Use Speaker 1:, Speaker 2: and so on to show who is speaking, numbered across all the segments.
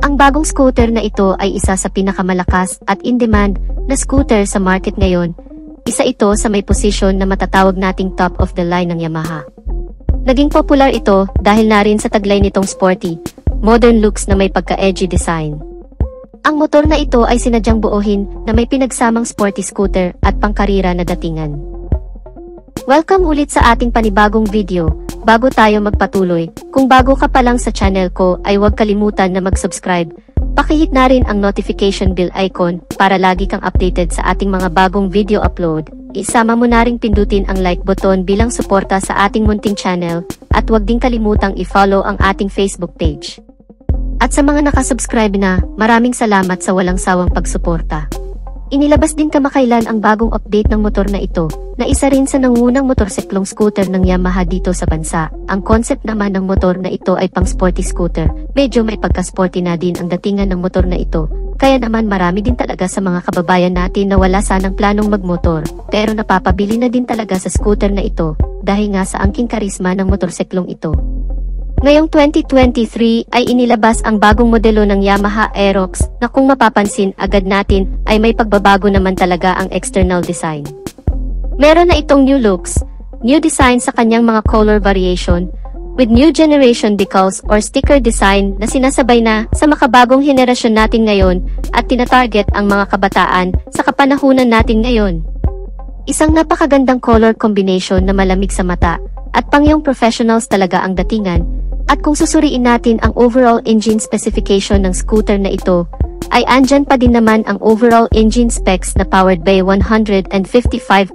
Speaker 1: Ang bagong scooter na ito ay isa sa pinakamalakas at in-demand na scooter sa market ngayon. Isa ito sa may posisyon na matatawag nating top of the line ng Yamaha. Naging popular ito dahil na rin sa taglay nitong sporty, modern looks na may pagka-edgy design. Ang motor na ito ay sinadyang buuhin na may pinagsamang sporty scooter at pangkarira na datingan. Welcome ulit sa ating panibagong video. Bago tayo magpatuloy, kung bago ka pa lang sa channel ko ay huwag kalimutan na mag-subscribe. Pakihit na rin ang notification bell icon para lagi kang updated sa ating mga bagong video upload. Isama mo na ring pindutin ang like button bilang suporta sa ating munting channel at huwag din kalimutang i-follow ang ating Facebook page. At sa mga nakasubscribe na, maraming salamat sa walang sawang pagsuporta. Inilabas din kamakailan ang bagong update ng motor na ito, na isa rin sa nangunang motorsiklong scooter ng Yamaha dito sa bansa. Ang concept naman ng motor na ito ay pang sporty scooter, medyo may pagka-sporty na din ang datingan ng motor na ito. Kaya naman marami din talaga sa mga kababayan natin na wala sanang planong magmotor, pero napapabili na din talaga sa scooter na ito, dahil nga sa angking karisma ng motorsiklong ito. Ngayong 2023 ay inilabas ang bagong modelo ng Yamaha Aerox na kung mapapansin agad natin ay may pagbabago naman talaga ang external design. Meron na itong new looks, new design sa kanyang mga color variation, with new generation decals or sticker design na sinasabay na sa makabagong henerasyon natin ngayon at tinatarget ang mga kabataan sa kapanahunan natin ngayon. Isang napakagandang color combination na malamig sa mata at pangyong professionals talaga ang datingan. At kung susuriin natin ang overall engine specification ng scooter na ito, ay andyan pa din naman ang overall engine specs na powered by 155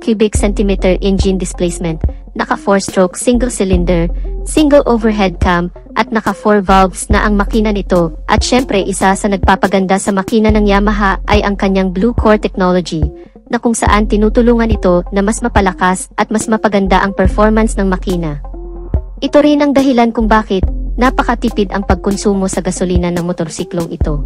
Speaker 1: cubic centimeter engine displacement, naka 4-stroke single cylinder, single overhead cam, at naka 4 valves na ang makina nito. At syempre isa sa nagpapaganda sa makina ng Yamaha ay ang kanyang Blue Core technology, na kung saan tinutulungan ito na mas mapalakas at mas mapaganda ang performance ng makina. Ito rin ang dahilan kung bakit napakatipid ang pagkonsumo sa gasolina ng motorsiklong ito.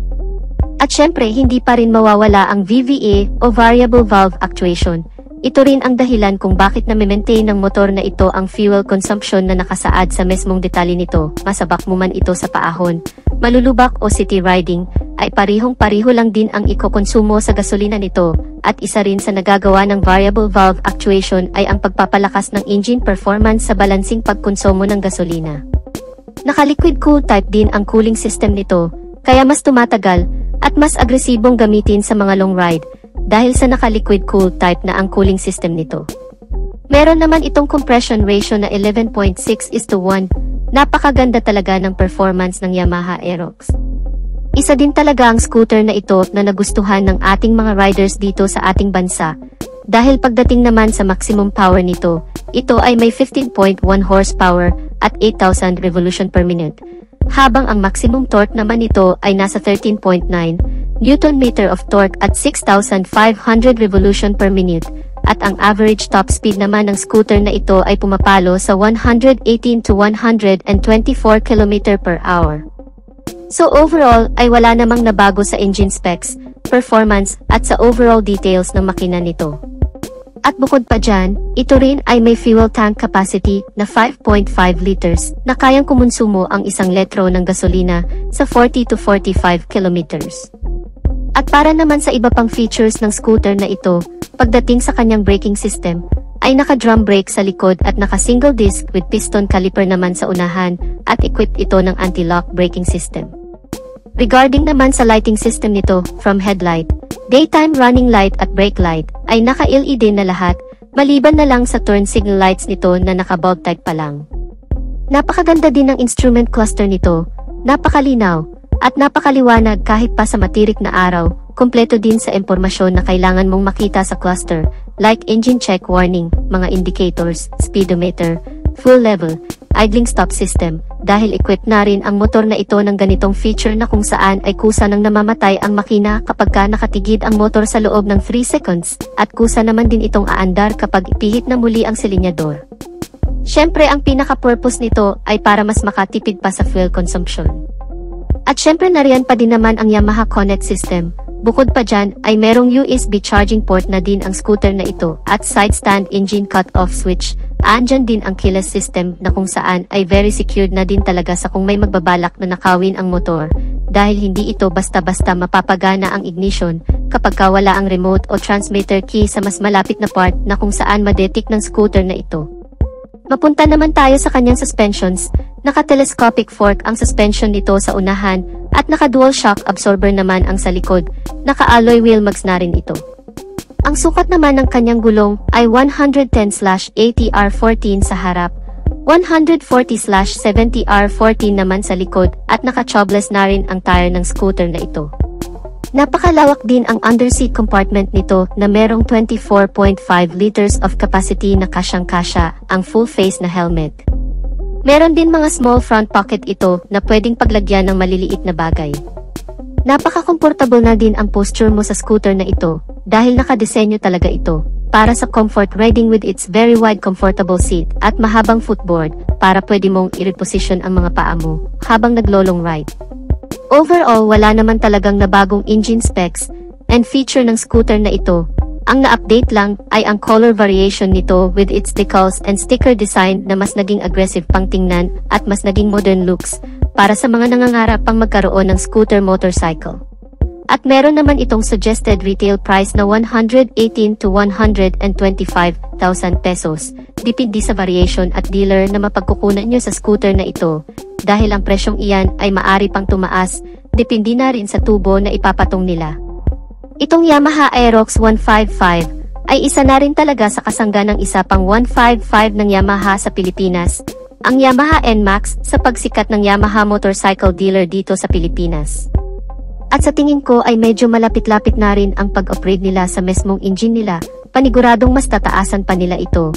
Speaker 1: At syempre hindi pa rin mawawala ang VVA o Variable Valve Actuation. Ito rin ang dahilan kung bakit na-maintain ng motor na ito ang fuel consumption na nakasaad sa mesmong detalye nito. Masabak mo man ito sa paahon, malulubak o city riding, ay parihong-pariho lang din ang ikokonsumo sa gasolina nito. At isa rin sa nagagawa ng Variable Valve Actuation ay ang pagpapalakas ng engine performance sa balansing pagkonsumo ng gasolina. Naka-liquid cool type din ang cooling system nito, kaya mas tumatagal at mas agresibong gamitin sa mga long ride dahil sa naka-liquid cool type na ang cooling system nito. Meron naman itong compression ratio na 11.6:1. Napakaganda talaga ng performance ng Yamaha Aerox. Isa din talaga ang scooter na ito na nagustuhan ng ating mga riders dito sa ating bansa. Dahil pagdating naman sa maximum power nito, ito ay may 15.1 horsepower at 8,000 revolution per minute. Habang ang maximum torque naman nito ay nasa 13.9 Newton meter of torque at 6,500 revolution per minute. At ang average top speed naman ng scooter na ito ay pumapalo sa 118 to 124 km per hour. So overall ay wala namang nabago sa engine specs, performance at sa overall details ng makina nito. At bukod pa dyan, ito rin ay may fuel tank capacity na 5.5 liters na kayang kumonsumo ang 1 litro ng gasolina sa 40 to 45 kilometers. At para naman sa iba pang features ng scooter na ito, pagdating sa kanyang braking system, ay naka-drum brake sa likod at naka-single disc with piston caliper naman sa unahan at equipped ito ng anti-lock braking system. Regarding naman sa lighting system nito, from headlight, daytime running light at brake light, ay naka-LED na lahat, maliban na lang sa turn signal lights nito na naka-bulb type pa lang. Napakaganda din ng instrument cluster nito, napakalinaw, at napakaliwanag kahit pa sa matirik na araw. Kompleto din sa impormasyon na kailangan mong makita sa cluster, like engine check warning, mga indicators, speedometer, full level, idling stop system, dahil equipped na rin ang motor na ito ng ganitong feature na kung saan ay kusa nang namamatay ang makina kapag ka nakatigid ang motor sa loob ng 3 seconds, at kusa naman din itong aandar kapag ipihit na muli ang silinyador. Syempre ang pinaka-purpose nito ay para mas makatipid pa sa fuel consumption. At syempre nariyan pa din naman ang Yamaha Connect system. Bukod pa dyan ay merong USB charging port na din ang scooter na ito at side stand engine cut-off switch Andyan din ang keyless system na kung saan ay very secured na din talaga sa kung may magbabalak na nakawin ang motor, dahil hindi ito basta-basta mapapagana ang ignition kapag wala ang remote o transmitter key sa mas malapit na part na kung saan madetect ng scooter na ito. Mapunta naman tayo sa kanyang suspensions. Naka-telescopic fork ang suspension nito sa unahan at naka-dual shock absorber naman ang sa likod. Naka-alloy wheel mags na rin ito. Ang sukat naman ng kanyang gulong ay 110/80R14 sa harap, 140/70R14 naman sa likod at naka-tubeless na rin ang tire ng scooter na ito. Napakalawak din ang underseat compartment nito na merong 24.5 liters of capacity na kasyang-kasya ang full face na helmet. Meron din mga small front pocket ito na pwedeng paglagyan ng maliliit na bagay. Napaka-comfortable na din ang posture mo sa scooter na ito dahil nakadesenyo talaga ito para sa comfort riding with its very wide comfortable seat at mahabang footboard para pwede mong i-reposition ang mga paa mo habang naglo-long ride. Overall, wala naman talagang nabagong engine specs and feature ng scooter na ito. Ang na-update lang ay ang color variation nito with its decals and sticker design na mas naging aggressive pang tingnan at mas naging modern looks para sa mga nangangarap pang magkaroon ng scooter motorcycle. At meron naman itong suggested retail price na 118 to 125,000 pesos, depende sa variation at dealer na mapagkukunan nyo sa scooter na ito, dahil ang presyong iyan ay maari pang tumaas, depende na rin sa tubo na ipapatong nila. Itong Yamaha Aerox 155 ay isa na rin talaga sa kasangga ng isa pang 155 ng Yamaha sa Pilipinas, ang Yamaha NMAX sa pagsikat ng Yamaha motorcycle dealer dito sa Pilipinas. At sa tingin ko ay medyo malapit-lapit na rin ang pag-upgrade nila sa mesmong engine nila, paniguradong mas tataasan pa nila ito.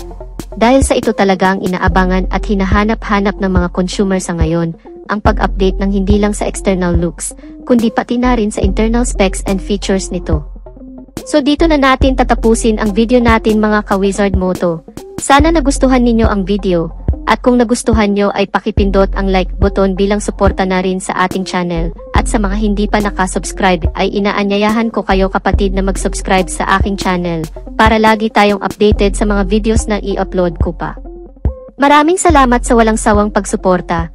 Speaker 1: Dahil sa ito talaga ang inaabangan at hinahanap-hanap ng mga consumer sa ngayon, ang pag-update ng hindi lang sa external looks, kundi pati na rin sa internal specs and features nito. So dito na natin tatapusin ang video natin mga ka-Wizard Moto. Sana nagustuhan ninyo ang video. At kung nagustuhan nyo ay pakipindot ang like button bilang suporta na rin sa ating channel. At sa mga hindi pa nakasubscribe ay inaanyayahan ko kayo kapatid na mag-subscribe sa aking channel para lagi tayong updated sa mga videos na i-upload ko pa. Maraming salamat sa walang sawang pagsuporta.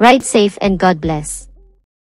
Speaker 1: Ride safe and God bless.